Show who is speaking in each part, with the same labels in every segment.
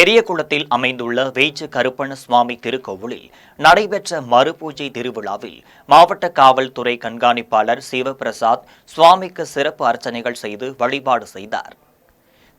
Speaker 1: பெரியகுளத்தில் அமைந்துள்ள வேச்சு கருப்பண்ண சுவாமி திருக்கோவிலில் நடைபெற்ற மறுபூஜை திருவிழாவில் மாவட்ட காவல்துறை கண்காணிப்பாளர் சிவபிரசாத் சுவாமிக்கு சிறப்பு அர்ச்சனைகள் செய்து வழிபாடு செய்தார்.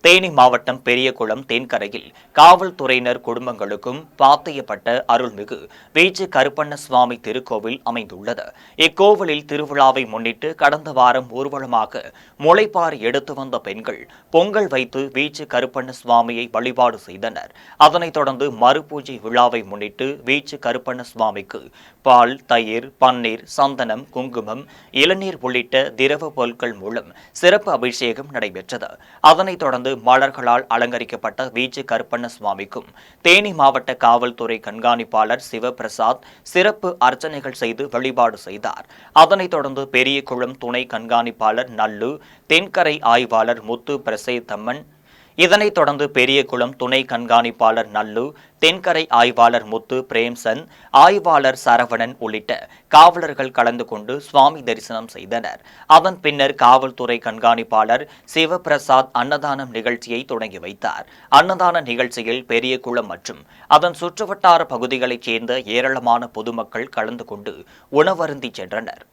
Speaker 1: தேனி மாவட்டம் பெரியகுளம் தென்கரையில் காவல்துறையினர் குடும்பங்களுக்கும் பாத்தியப்பட்ட அருள்மிகு வேச்சு கருப்பண்ண சுவாமி திருக்கோவில் அமைந்துள்ளது. இக்கோவிலில் திருவிழாவை முன்னிட்டு கடந்த வாரம் ஊர்வலமாக முளைப்பாரி எடுத்து வந்த பெண்கள் பொங்கல் வைத்து வேச்சு கருப்பண்ண சுவாமியை வழிபாடு செய்தனர். அதனைத் தொடர்ந்து மறுபூஜை விழாவை முன்னிட்டு வேச்சு கருப்பண்ண சுவாமிக்கு பால், தயிர், பன்னீர், சந்தனம், குங்குமம், இளநீர் உள்ளிட்ட திரவ பொருட்கள் மூலம் சிறப்பு அபிஷேகம் நடைபெற்றது. அதனைத் தொடர்ந்து மலர்களால் அலங்கரிக்கப்பட்ட வேச்சு கருப்பண்ண சுவாமிக்கும் தேனி மாவட்ட காவல்துறை கண்காணிப்பாளர் சிவபிரசாத் சிறப்பு அர்ச்சனைகள் செய்து வழிபாடு செய்தார். அதனைத் தொடர்ந்து பெரியகுளம் துணை கண்காணிப்பாளர் நல்லு, தென்கரை ஆய்வாளர் முத்து பிரசேதம்மன், இதனைத் தொடர்ந்து பெரியகுளம் துணை கண்காணிப்பாளர் நல்லு, தென்கரை ஆய்வாளர் முத்து பிரேம்சந்த், ஆய்வாளர் சரவணன் உள்ளிட்ட காவலர்கள் கலந்து கொண்டு சுவாமி தரிசனம் செய்தனர். அதன் பின்னர் காவல்துறை கண்காணிப்பாளர் சிவபிரசாத் அன்னதானம் நிகழ்ச்சியை தொடங்கி வைத்தார். அன்னதான நிகழ்ச்சியில் பெரியகுளம் மற்றும் அதன் சுற்றுவட்டார பகுதிகளைச் சேர்ந்த ஏராளமான பொதுமக்கள் கலந்து கொண்டு உணவருந்தி சென்றனர்.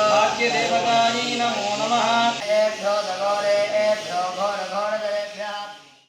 Speaker 2: भाग्यदेवतायै नमो नमः।